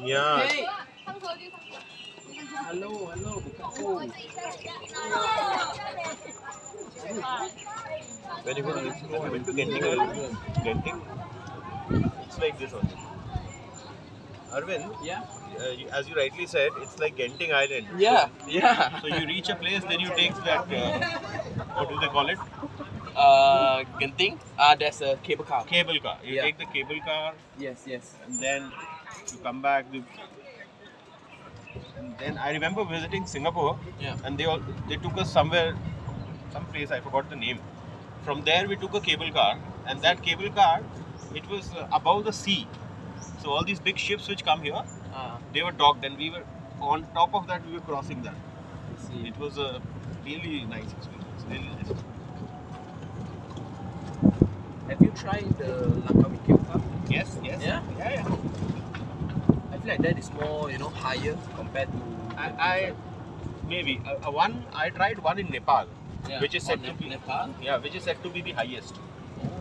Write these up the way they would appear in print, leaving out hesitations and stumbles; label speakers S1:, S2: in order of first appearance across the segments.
S1: Yeah.
S2: Hey. Hello, hello.
S1: When you go to Genting Island, Genting, it's like this only. Arvind,
S2: Yeah.
S1: as you rightly said, it's like Genting Island.
S2: Yeah. Yeah.
S1: So you reach a place, then you take that, what do they call it?
S2: Genting. There's a cable car.
S1: Cable car. You
S2: Yeah.
S1: take the cable car,
S2: Yes, yes.
S1: and then you come back. And then I remember visiting Singapore,
S2: Yeah.
S1: and they took us somewhere, some place, I forgot the name. From there we took a cable car, and that cable car, it was above the sea. So all these big ships which come here, they were docked, and we were on top of that. We were crossing that.
S2: I see.
S1: It was a really nice experience. Really nice.
S2: Have you tried the Langkawi cable car?
S1: Yes, yes.
S2: Yeah?
S1: Yeah.
S2: I feel like that is more, higher compared to.
S1: I maybe I tried one in Nepal,
S2: Yeah.
S1: which is said
S2: On
S1: to be
S2: Nepal.
S1: which is said to be the highest.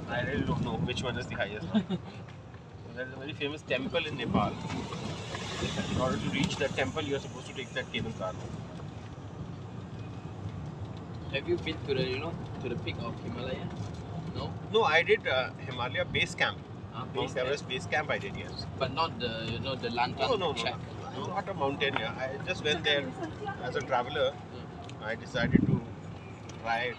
S1: I really don't know which one is the highest one. So there is a very famous temple in Nepal. In order to reach that temple, you are supposed to take that cable car.
S2: Have you been to the to the peak of Himalaya? No.
S1: No, I did Himalaya base camp.
S2: Base
S1: Mount
S2: camp.
S1: Everest base camp I did, yes.
S2: But not the the Lankan
S1: No,
S2: track.
S1: not a mountain. Yeah, I just went there as a traveler. I decided to try it.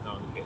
S1: Okay.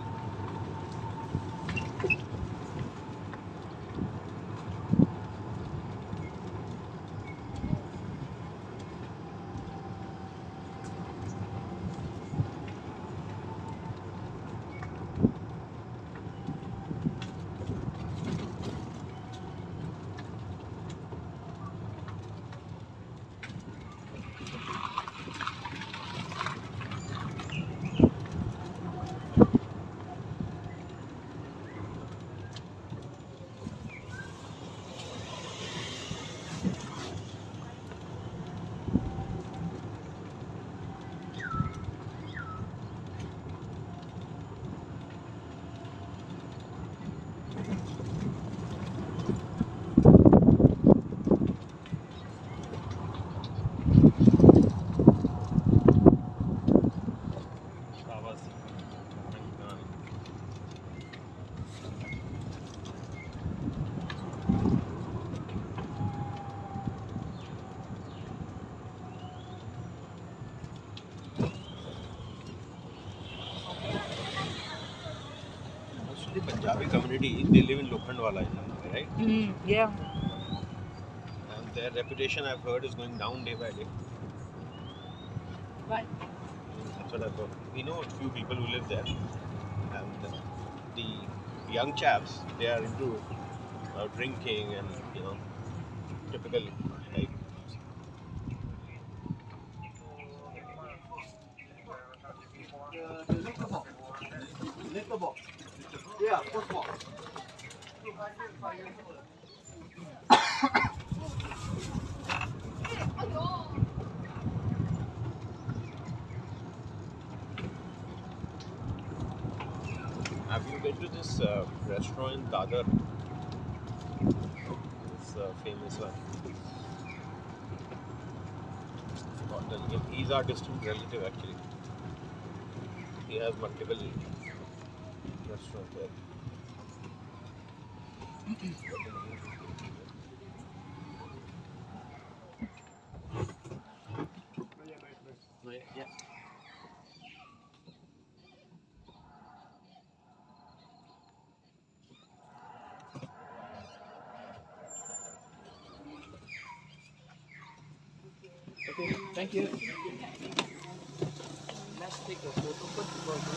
S1: The Punjabi community, they live in Lokhandwala, right?
S3: Yeah.
S1: And their reputation, I've heard, is going down day by day.
S3: Why?
S1: That's what I've heard. We know a few people who live there, and the young chaps, they are into drinking and typical like.
S2: Liquor box. Yeah, post box.
S1: Have you been to this restaurant in Dadar? This famous one. Forgotten. He's our distant relative actually. He has multiple restaurants there.
S2: Yeah. Okay, thank you. Let's take a photo first before